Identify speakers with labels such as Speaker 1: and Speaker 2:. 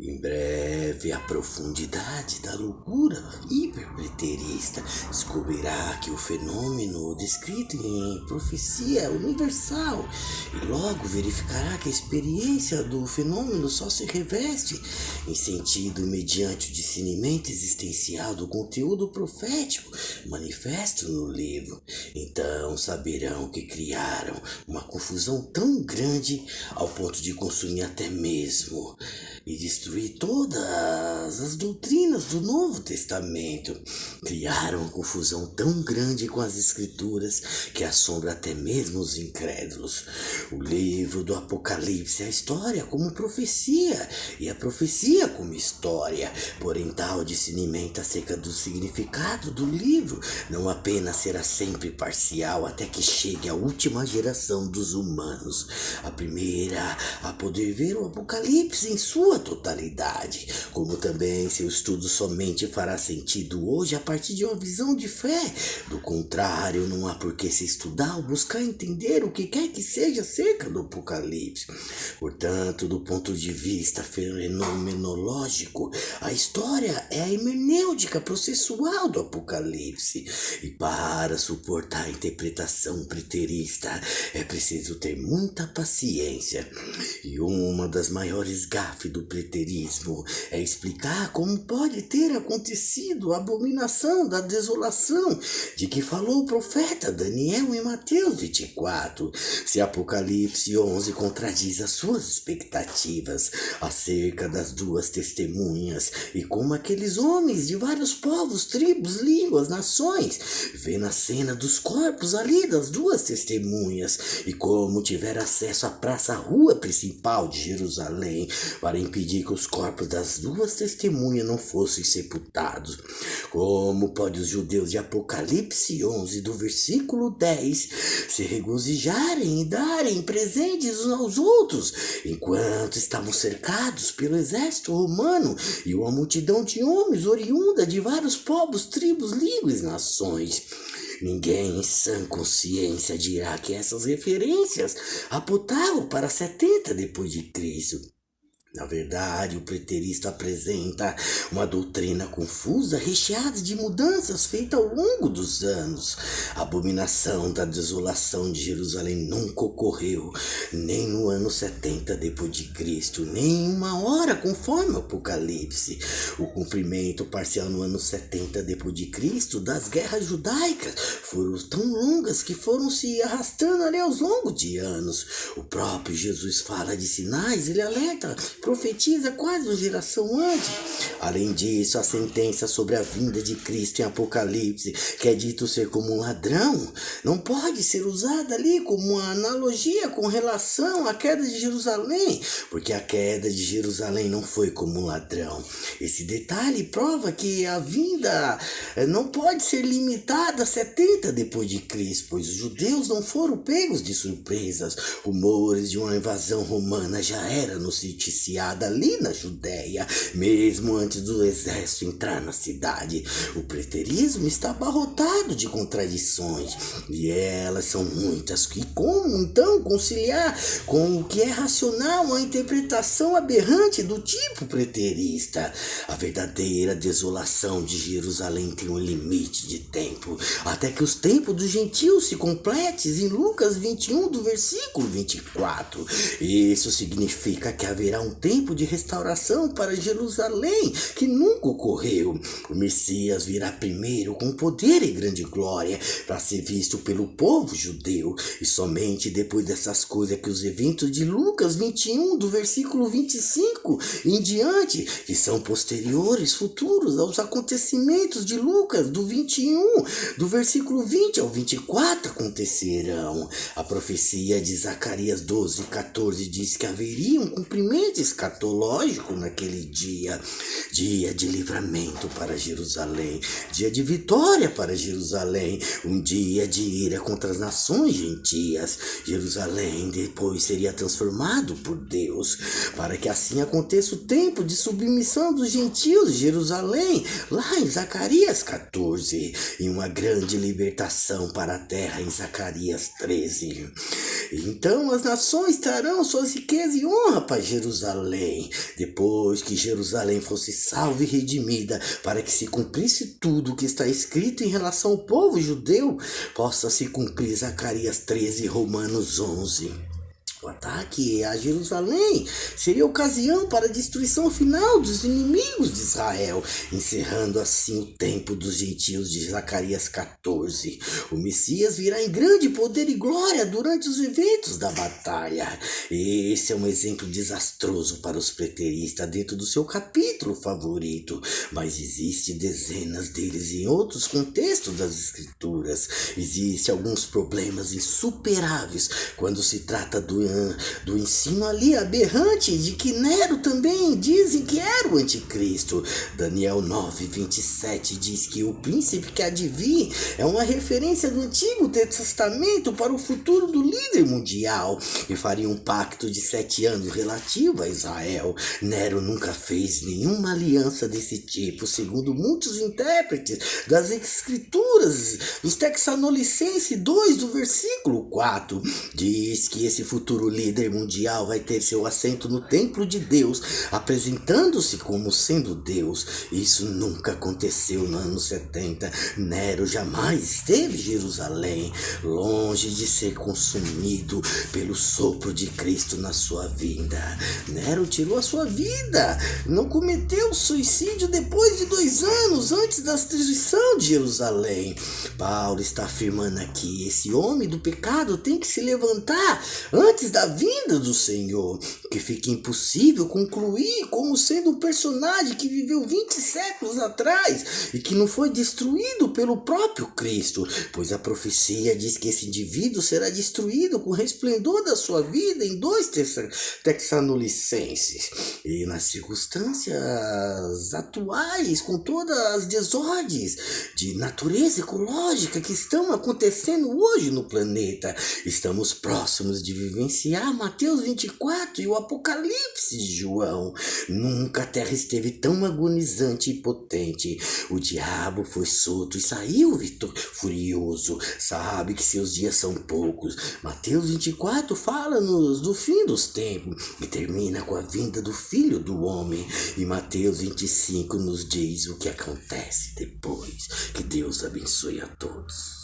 Speaker 1: Em breve, a profundidade da loucura hiperpreterista descobrirá que o fenômeno descrito em profecia é universal e logo verificará que a experiência do fenômeno só se reveste em sentido mediante o discernimento existencial do conteúdo profético manifesto no livro. Então saberão que criaram uma confusão tão grande ao ponto de consumir até mesmo e destruir todas as doutrinas do Novo Testamento. Criaram uma confusão tão grande com as Escrituras que assombra até mesmo os incrédulos. O livro do Apocalipse é a história como profecia e a profecia como história. Porém, tal discernimento acerca do significado do livro não apenas será sempre parcial até que chegue a última geração dos humanos, a primeira a poder ver o Apocalipse em sua totalidade, como também seu estudo somente fará sentido hoje a partir de uma visão de fé. Do contrário, não há por que se estudar ou buscar entender o que quer que seja acerca do Apocalipse. Portanto, do ponto de vista fenomenológico, a história é a hermenêutica processual do Apocalipse. E para suportar a interpretação preterista, é preciso ter muita paciência. E uma das maiores gafes do preterismo é explicar como pode ter acontecido a abominação da desolação de que falou o profeta Daniel em Mateus 24, se Apocalipse 11 contradiz as suas expectativas acerca das duas testemunhas e como aqueles homens de vários povos, tribos, línguas, nações vê na cena dos corpos ali das duas testemunhas e como tiver acesso à rua principal de Jerusalém para impedir que os corpos das duas testemunhas não fossem sepultados. Como pode os judeus de Apocalipse 11, do versículo 10, se regozijarem e darem presentes uns aos outros, enquanto estavam cercados pelo exército romano e uma multidão de homens oriunda de vários povos, tribos, línguas e nações? Ninguém em sã consciência dirá que essas referências apontavam para 70 depois de Cristo. Na verdade, o preterista apresenta uma doutrina confusa, recheada de mudanças feitas ao longo dos anos. A abominação da desolação de Jerusalém nunca ocorreu, nem no ano 70 depois de Cristo, nem em uma hora, conforme o Apocalipse. O cumprimento parcial no ano 70 depois de Cristo das guerras judaicas foram tão longas que foram se arrastando ali aos longos de anos. O próprio Jesus fala de sinais, ele alerta, profetiza quase uma geração antes. Além disso, a sentença sobre a vinda de Cristo em Apocalipse, que é dito ser como um ladrão, não pode ser usada ali como uma analogia com relação à queda de Jerusalém, porque a queda de Jerusalém não foi como um ladrão. Esse detalhe prova que a vinda não pode ser limitada a 70 depois de Cristo, pois os judeus não foram pegos de surpresas. Rumores de uma invasão romana já eram noticiados ali na Judéia, mesmo antes do exército entrar na cidade. O preterismo está abarrotado de contradições, e elas são muitas. E como então conciliar com o que é racional a interpretação aberrante do tipo preterista? A verdadeira desolação de Jerusalém tem um limite de tempo, até que os tempos dos gentios se completem em Lucas 21, do versículo 24. Isso significa que haverá um tempo de restauração para Jerusalém que nunca ocorreu. O Messias virá primeiro com poder e grande glória para ser visto pelo povo judeu, e somente depois dessas coisas que os eventos de Lucas 21, do versículo 25 em diante, que são posteriores, futuros aos acontecimentos de Lucas do 21, do versículo 20 ao 24, acontecerão. A profecia de Zacarias 12, 14 diz que haveria um cumprimento escatológico naquele dia, dia de livramento para Jerusalém, dia de vitória para Jerusalém, um dia de ira contra as nações gentias. Jerusalém depois seria transformado por Deus, para que assim aconteça o tempo de submissão dos gentios de Jerusalém, lá em Zacarias 14, e uma grande libertação para a terra em Zacarias 13. Então as nações trarão suas riquezas e honra para Jerusalém, Jerusalém. Depois que Jerusalém fosse salva e redimida, para que se cumprisse tudo o que está escrito em relação ao povo judeu, possa se cumprir Zacarias 13 e Romanos 11. O ataque a Jerusalém seria ocasião para a destruição final dos inimigos de Israel, encerrando assim o tempo dos gentios de Zacarias 14. O Messias virá em grande poder e glória durante os eventos da batalha. Esse é um exemplo desastroso para os preteristas dentro do seu capítulo favorito, mas existem dezenas deles em outros contextos das Escrituras. Existem alguns problemas insuperáveis quando se trata do ensino ali aberrante de que Nero também dizem que era o anticristo. Daniel 9:27 diz que o príncipe que há de vir é uma referência do Antigo Testamento para o futuro do líder mundial e faria um pacto de 7 anos relativo a Israel. Nero nunca fez nenhuma aliança desse tipo, segundo muitos intérpretes das Escrituras. Os Texanolicenses 2 do versículo 4 diz que esse futuro líder mundial vai ter seu assento no templo de Deus, apresentando-se como sendo Deus. Isso nunca aconteceu no ano 70. Nero jamais esteve em Jerusalém, longe de ser consumido pelo sopro de Cristo na sua vinda. Nero tirou a sua vida, não cometeu suicídio depois de 2 anos antes da destruição de Jerusalém. Paulo está afirmando aqui: esse homem do pecado tem que se levantar antes da vinda do Senhor, que fica impossível concluir como sendo um personagem que viveu 20 séculos atrás e que não foi destruído pelo próprio Cristo, pois a profecia diz que esse indivíduo será destruído com o resplendor da sua vida em 2 Tessalonicenses. E nas circunstâncias atuais, com todas as desordens de natureza ecológica que estão acontecendo hoje no planeta, estamos próximos de vivenciar Mateus 24 e o Apocalipse de João. Nunca a terra esteve tão agonizante e potente. O diabo foi solto e saiu furioso. Sabe que seus dias são poucos. Mateus 24 fala-nos do fim dos tempos e termina com a vinda do Filho do Homem. E Mateus 25 nos diz o que acontece depois. Que Deus abençoe a todos.